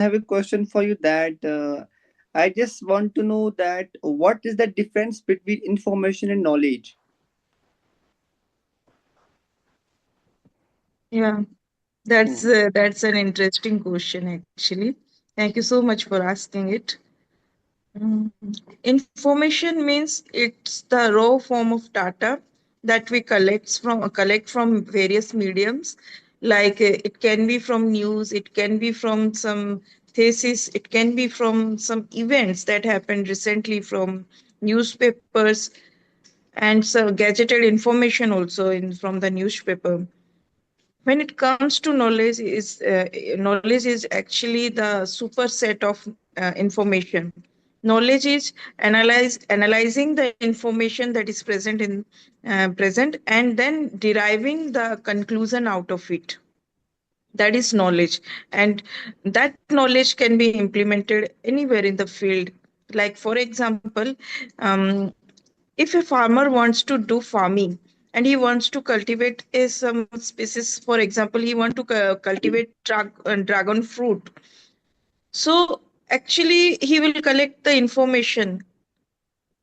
have a question for you that I just want to know that what is the difference between information and knowledge? Yeah, Hmm. that's an interesting question actually. Thank you so much for asking it. Mm, Information means it's the raw form of data that we collect from various mediums. Like it can be from news, it can be from some thesis, it can be from some events that happened recently from newspapers, and so gadgeted information also in from the newspaper. When it comes to knowledge is actually the superset of information. Knowledge is analyzing the information that is present and then deriving the conclusion out of it. That is knowledge, and that knowledge can be implemented anywhere in the field. Like for example, um, if a farmer wants to do farming and he wants to cultivate some species, for example, he want to cultivate dragon fruit. So actually he will collect the information,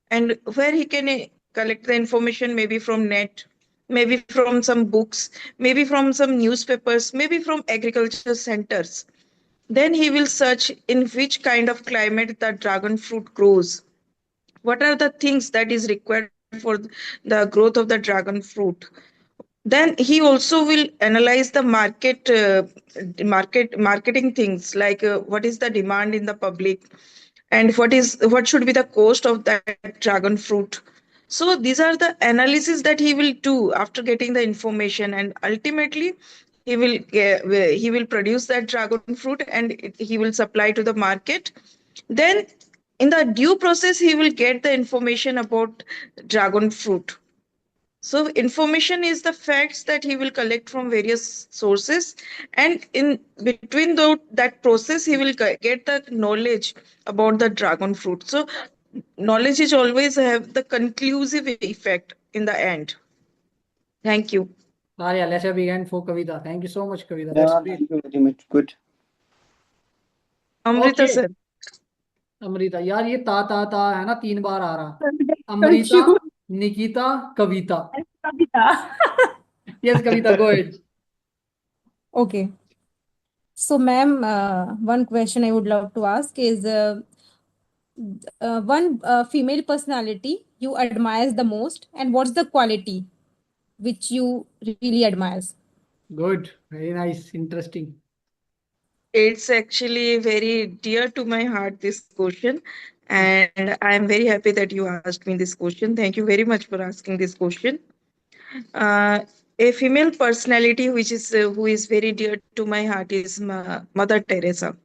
and where he can collect the information, maybe from net, maybe from some books, maybe from some newspapers, maybe from agriculture centers. Then he will search in which kind of climate the dragon fruit grows, what are the things that is required for the growth of the dragon fruit. Then he also will analyze the marketing things, like what is the demand in the public, and what should be the cost of that dragon fruit. So these are the analysis that he will do after getting the information, and ultimately he will produce that dragon fruit, and he will supply to the market. Then in the due process he will get the information about dragon fruit. So information is the facts that he will collect from various sources, and in between that process he will get the knowledge about the dragon fruit. So knowledge is always have the conclusive effect in the end. Thank you. Yeah, let's have begin for Kavita. Thank you so much, Kavita. That's Yeah, great. thank you very much. Good. Amrita Okay, sir. Amrita यार ये ता है ना 3 बार आ रहा. Amrita, Confused. Nikita, Kavita. Kavita. Yes, Kavita, go ahead. Okay. So, ma'am, one question I would love to ask is one female personality you admires the most, and what's the quality which you really admires? Good, very nice, interesting. It's actually very dear to my heart, this question. And I'm very happy that you asked me this question. Thank you very much for asking this question. Uh, a female personality who is very dear to my heart is Mother Teresa.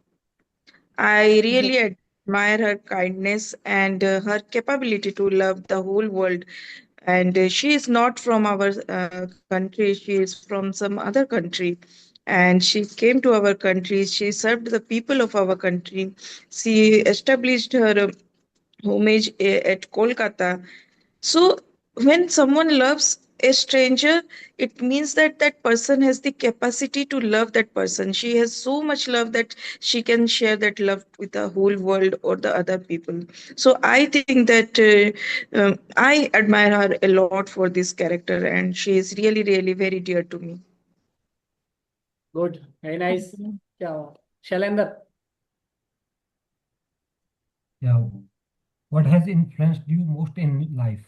I Yes. really admire her kindness and her capability to love the whole world. And she is not from our country, she is from some other country. And she came to our country, she served the people of our country. She established her homage at Kolkata. So, when someone loves a stranger, it means that that person has the capacity to love that person. She has so much love that she can share that love with the whole world or the other people. So, I think that I admire her a lot for this character, and she is really, really very dear to me. Good, very Thank nice. you. Yeah, Shailendra. Yeah. What has influenced you most in life?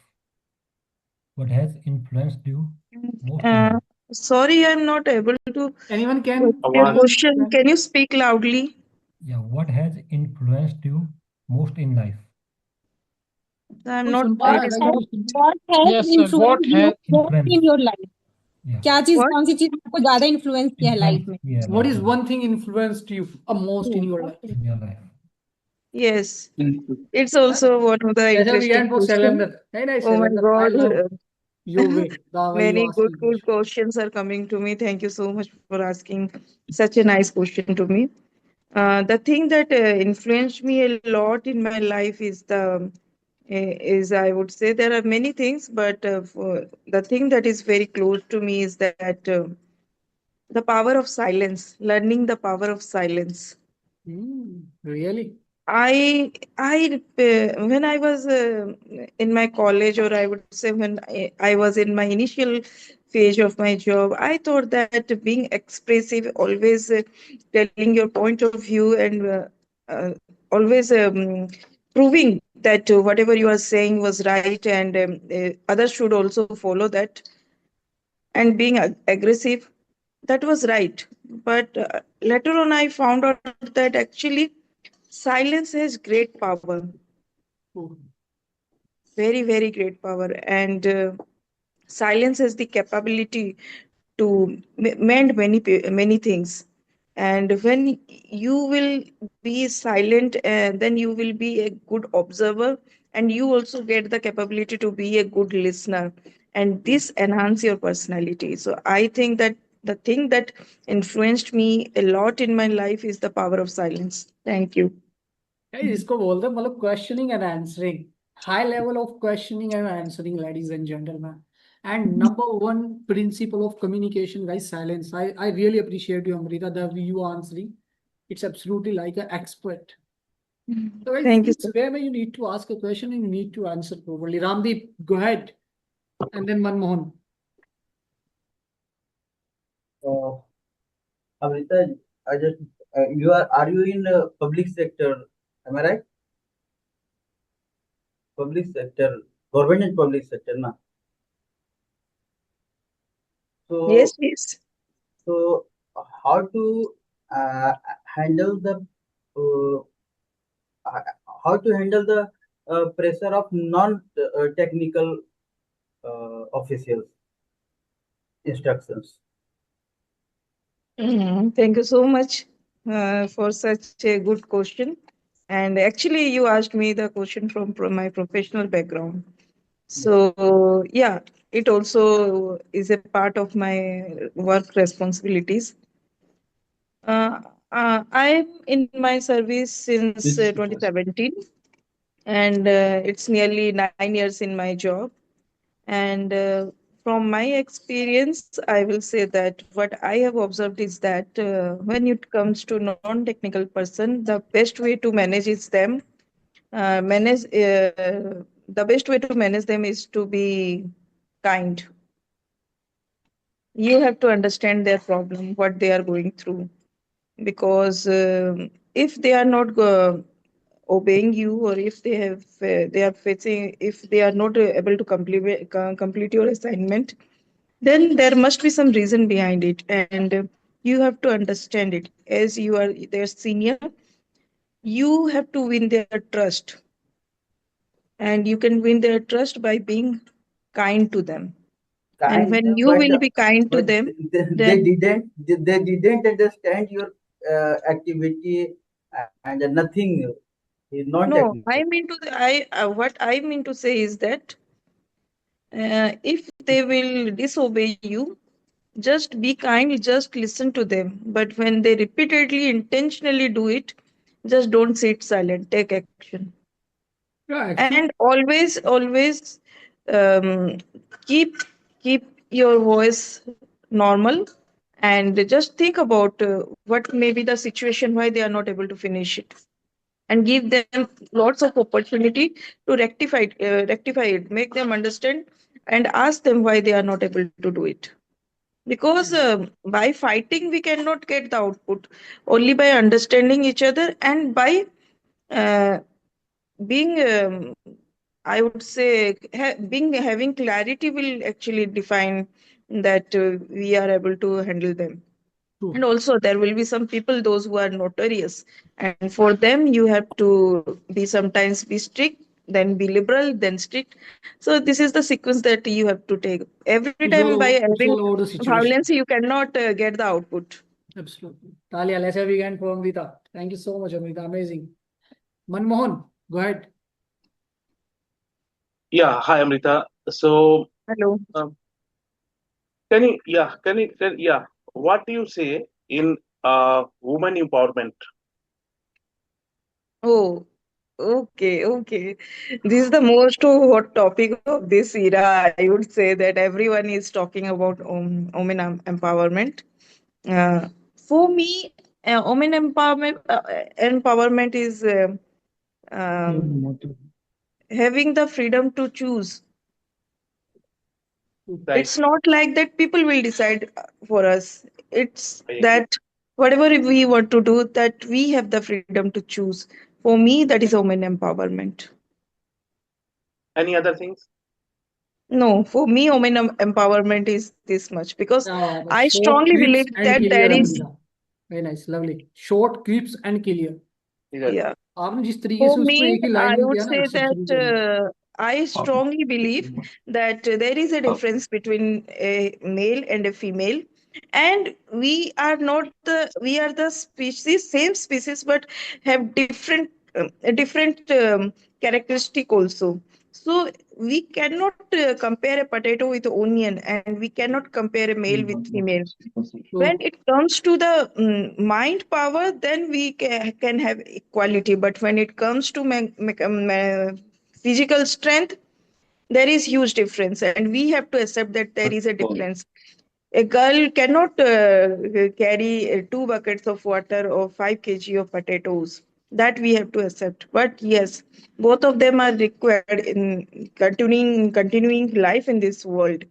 What has influenced you most in Uh, life? Sorry, I'm not able to Anyone get can, your आवाज question. Can you speak loudly? Yeah. What has influenced you most in life? I'm कोई not. सुन पा What रहा It है is क्या not. ये has, question? what has Yes, sir. influenced What you has most in Influence. your life? Yeah. क्या चीज, What? कौन सी चीज आपको ज्यादा इन्फ्लुएंस किया है लाइफ Influence. में? Yeah. What Life is in one thing influenced you most in your life? your life. Yes. Mhm. It's also one of the Let's have interesting begin for question. Shailendra. Very nice, Oh my Shailendra. I God. love your way, the way you Many ask good, me good question. questions are coming to me. Thank you so much for asking such a nice question to me. The thing that influenced me a lot in my life is I would say there are many things, but the thing that is very close to me is that the power of silence, learning the power of silence. Really? When I was in my college, or I would say when I was in my initial phase of my job, I thought that being expressive, always telling your point of view, and always proving that whatever you are saying was right, and others should also follow that, and being aggressive, that was right. But later on, I found out that actually silence has great power, Oh, very, very great power. And silence has the capability to mend many things. And when you will be silent, then you will be a good observer, and you also get the capability to be a good listener, and oh. this enhance your personality. So I think that the thing that influenced me a lot in my life is the power of silence. Thank you. Guys, इसको बोलते हैं मतलब questioning and answering. High level of questioning and answering, ladies and gentlemen. And number one principle of communication, guys, silence. I really appreciate you, Amrita, the way you answering. It's absolutely like an expert. So guys, Thank you, it's sir. wherever you need to ask a question and you need to answer properly. Ramdeep, go ahead. And then Manmohan. Uh, Amrita, I just are you in public sector? Am I right? Public sector, government and public sector, na. Yes, So please. so how to uh, handle the uh, uh, how to handle the pressure of non technical officials instructions? Thank you so much for such a good question. And actually, you asked me the question from my professional background. Yes. So, yeah, it also is a part of my work responsibilities. Uh, I'm in my service since Which 2017, and it's nearly 9 years in my job. And from my experience, I will say that what I have observed is that when it comes to non-technical person, the best way to manage is them. The best way to manage them is to be kind. You have to understand their problem, what they are going through, because if they are not obeying you, or if they are facing, if they are not able to complete your assignment, then there must be some reason behind it, and you have to understand it. As you are their senior, you have to win their trust, and you can win their trust by being kind to them. And kind, when you will be kind to but them, they then didn't understand your activity and nothing is no, non-technical. I mean to I what I mean to say is that if they will disobey you, just be kind, just listen to them. But when they repeatedly, intentionally do it, just don't sit silent, take action. Yeah, And actually, always um, keep keep your voice normal, and just think about what may be the situation why they are not able to finish it, and give them lots of opportunity to rectify it, make them understand, and ask them why they are not able to do it. Because by fighting we cannot get the output, only by understanding each other, and by uh, being I would say being having clarity will actually define that we are able to handle them. true. And also there will be some people, those who are notorious, and for them you have to be sometimes be strict, then be liberal, then strict. So this is the sequence that you have to take. Every time by It's having all about the violence situation. you cannot get the output. Absolutely. Talia, let's have again for Amrita. Thank you so much, Amrita. Amazing. Manmohan, go ahead. Yeah, hi Amrita. So, Hello. um, yeah, what do you say in woman empowerment? Oh, okay. This is the most hot topic of this era. I would say that everyone is talking about women empowerment. For me, women empowerment is um, having the freedom to choose. Right. It's not like that people will decide for us. It's I agree. that whatever we want to do, that we have the freedom to choose. For me, that is women empowerment. Any other things? No, for me, women empowerment is this much, because I Short, strongly believe crisp, and that there clear, is, Amrita. Very nice, lovely. Short, crisp, and clear. Exactly. yeah. आपने जिस तरीके For से उसको me, एक ही I line में would किया ना, say it's that absolutely amazing. I strongly believe that there is a difference between a male and a female, and we are the species, same species, but have different characteristic also. So we cannot compare a potato with onion, and we cannot compare a male with female. When तो it comes to the mind power, then we can have equality, but when it comes to physical strength, there is huge difference, and we have to accept that there is a difference. A girl cannot carry 2 buckets of water or 5 kg of potatoes. That we have to accept. But yes, both of them are required in continuing life in this world.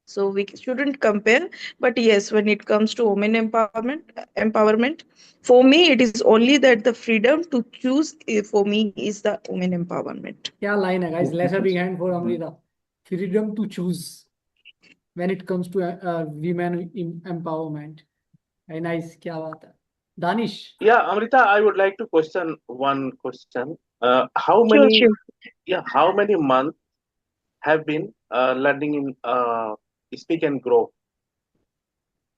So we shouldn't compare. But yes, when it comes to women empowerment, for me it is only that the freedom to choose, for me, is the women empowerment. क्या line है guys? Let's have a big hand for Amrita. Freedom to choose when it comes to women empowerment. Very nice. क्या बात है? Danish. Yeah, Amrita, I would like to question one question. How Sure, many, sure. how many months have been learning in speak and grow?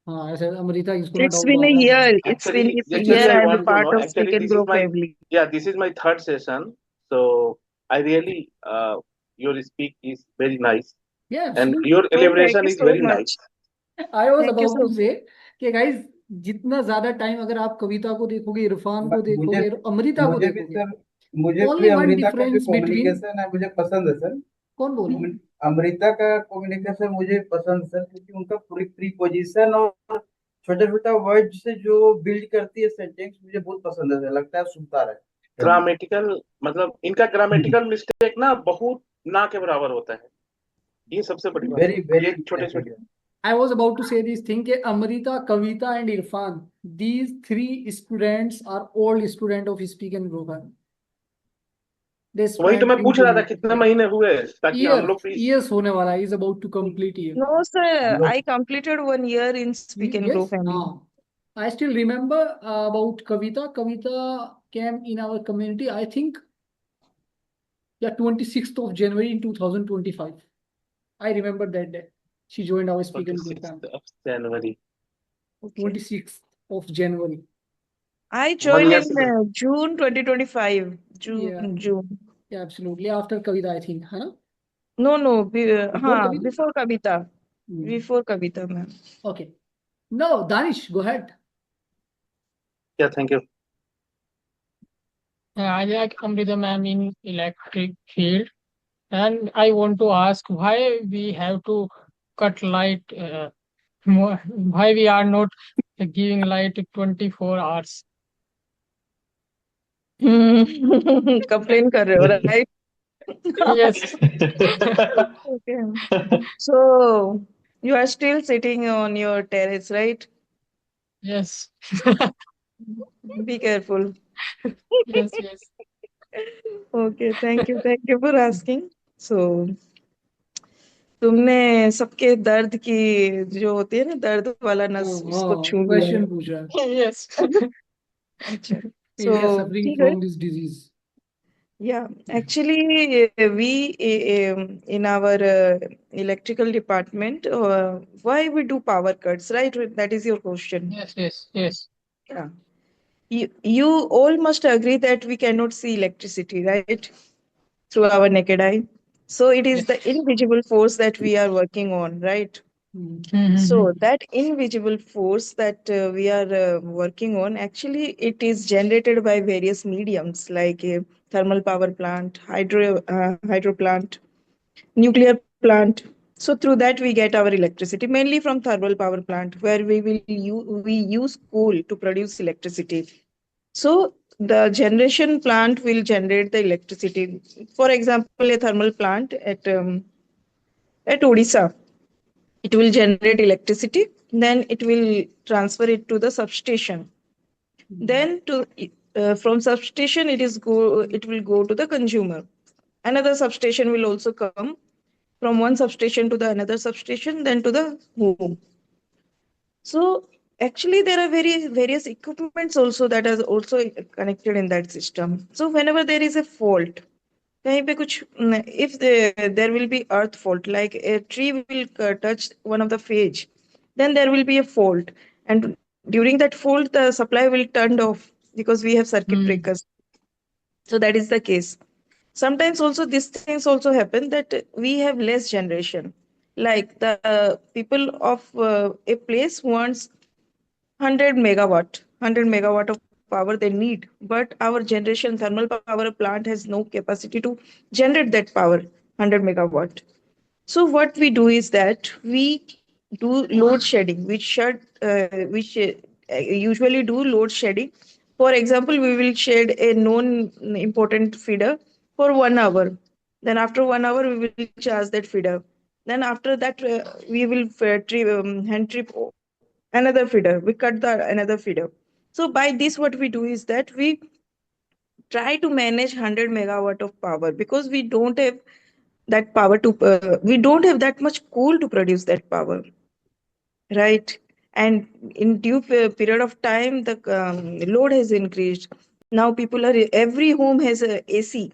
हाँ ऐसे अमृता इसको ना It's doubt been a डाल रहा है. year. It's been Actually, a actually, year I I am a want to part know. of Speak Actually, and Grow family. this is my third session. So I really, your speak is very nice, Yeah, and absolutely. your Oh, thank elaboration you is so very much. nice. I was Thank you about so to say कि guys जितना ज्यादा time अगर आप कविता को देखोगे, इरफान को मुझे देखोगे और अमृता को मुझे भी देखोगे, सर, मुझे भी only one अमृता का जो difference between. कम्युनिकेशन है मुझे पसंद है सर। कौन बोल रहा है? अमृता का कम्युनिकेशन मुझे पसंद सर, क्योंकि उनका पूरी प्रीपोजिशन और छोटा छोटा वर्ड से जो बिल्ड करती है सेंटेंस मुझे बहुत पसंद है सर, लगता है सुनता रहे। ग्रामेटिकल, मतलब इनका ग्रामेटिकल मिस्टेक ना बहुत ना के बराबर होता है। ये सबसे बड़ी बात है। वेरी वेरी ये छोटे छोटे I was about to say this thing कि Amrita, Kavita and Irfan, these three students are old student of Speak and Grow Family. They वही तो spent मैं in पूछ रहा था कितने महीने हुए, ताकि हम लोग भी years होने वाला है, is about to complete year. No, हम sir. लोग I completed 1 year in Speak and Grow Yes, family. I still remember about Kavita. Kavita came in our community, I think, yeah, 26th of January in 2025. I remember that day. She joined our Speak and Grow 26th family. of January। Okay. 26th of January. I 1 joined year in से पहले। June 2025. Yeah. June. Yeah, absolutely. After Kavita, I think, है ना? No. Before Kavita? Before Kavita. Before Kavita, ma'am. Okay. No, Danish, go ahead. Yeah, thank you। I like Amrita ma'am in electric field, and I want to ask why we have to cut light, why we are not giving light 24 hours. Complain कर रहे हो, right? Yes. Okay. So you are still sitting on your terrace, right? Yes. Be careful. Yes. Okay, thank you for asking. So तुमने सबके दर्द की, जो होती है ना दर्द वाला नस, उसको छू लिया है। Question पूछा है. Yes. अच्छा, India so suffering ठीक है। from this disease. Yeah, actually, we in our electrical department, why we do power cuts, right? That is your question. Yes. Yeah. You all must agree that we cannot see electricity, right? Through our naked eye. So it is Yes. the invisible force that we are working on, right? So that invisible force that we are working on, actually, it is generated by various mediums like a thermal power plant, hydro plant, nuclear plant. So through that we get our electricity mainly from thermal power plant, where we use coal to produce electricity. So the generation plant will generate the electricity. For example, a thermal plant at Odisha, it will generate electricity. Then it will transfer it to the substation. Then from substation it will go to the consumer. Another substation will also come from one substation to the another substation, then to the home. So actually there are various equipments also that are also connected in that system. So whenever there is a fault, कहीं पे कुछ if there will be earth fault, like a tree will touch one of the phase, then there will be a fault, and during that fault the supply will turned off because we have circuit breakers. So that is the case. Sometimes also these things also happen that we have less generation, like the people of a place wants 100 megawatt of power they need, but our generation thermal power plant has no capacity to generate that power 100 megawatt. So what we do is that we do load shedding, which usually do load shedding. For example, we will shed a non important feeder for 1 hour. Then after 1 hour, we will charge that feeder. Then after that, we will hand trip another feeder. We cut the another feeder. So by this, what we do is that we try to manage 100 megawatt of power, because we don't have that power to we don't have that much coal to produce that power, right? And in due period of time the load has increased. Now people are, every home has a AC,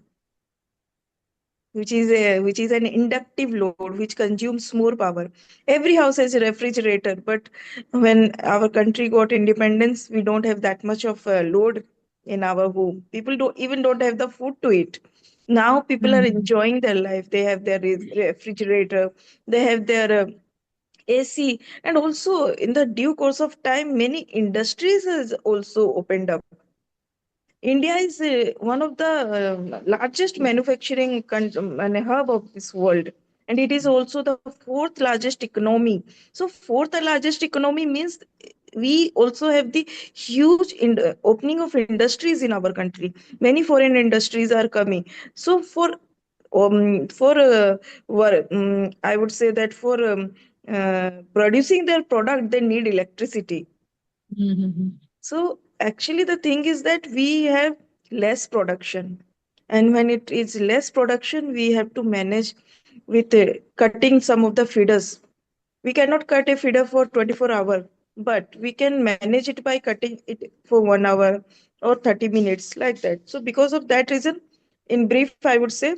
which is an inductive load which consumes more power. Every house has a refrigerator, but when our country got independence, we don't have that much of load in our home. People don't have the food to eat. Now people are enjoying their life. They have their refrigerator, they have their AC, and also in the due course of time, many industries has also opened up. India is one of the largest manufacturing and hub of this world, and it is also the fourth largest economy. So, fourth largest economy means we also have the huge opening of industries in our country. Many foreign industries are coming. So, I would say that for producing their product, they need electricity. So actually, the thing is that we have less production, and when it is less production, we have to manage with cutting some of the feeders. We cannot cut a feeder for 24 hours, but we can manage it by cutting it for 1 hour or 30 minutes, like that. So because of that reason, in brief, I would say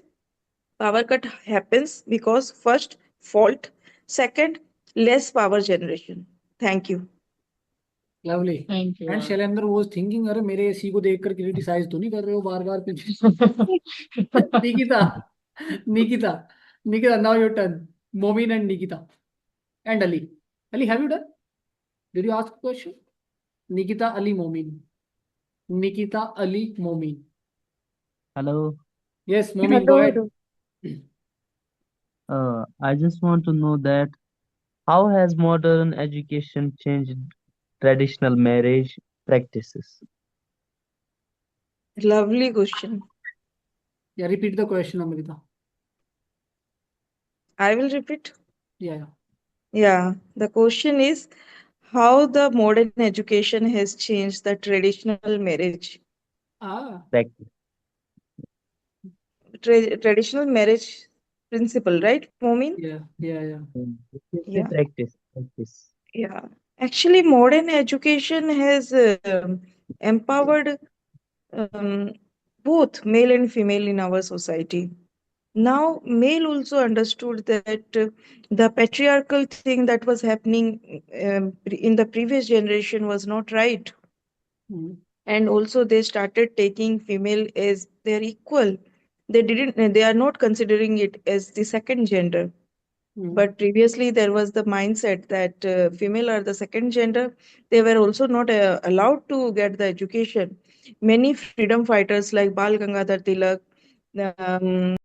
power cut happens because first fault, second less power generation. Thank you. Lovely. Thank you. And Shailendra was thinking, अरे मेरे AC को देखकर criticise तो नहीं कर रहे हो बार बार कुछ. Nikita, Nikita, Nikita, now your turn. Momin and Nikita. And Ali. Ali, have you done? Did you ask a question? Nikita, Ali, Momin. Nikita, Ali, Momin. Hello. Yes, Momin, go ahead. I just want to know that how has modern education changed traditional marriage practices? Lovely question. Yeah, repeat the question, Amrita. I will repeat. Yeah. Yeah, the question is how the modern education has changed the traditional marriage. Practice. Traditional marriage principle, right, Momin? Yeah. Yeah. Practice. Yeah. Actually, modern education has empowered um, both male and female in our society. Now, male also understood that the patriarchal thing that was happening in the previous generation was not right. And also they started taking female as their equal. They are not considering it as the second gender. But previously there was the mindset that female are the second gender. They were also not allowed to get the education. Many freedom fighters like Bal Gangadhar Tilak,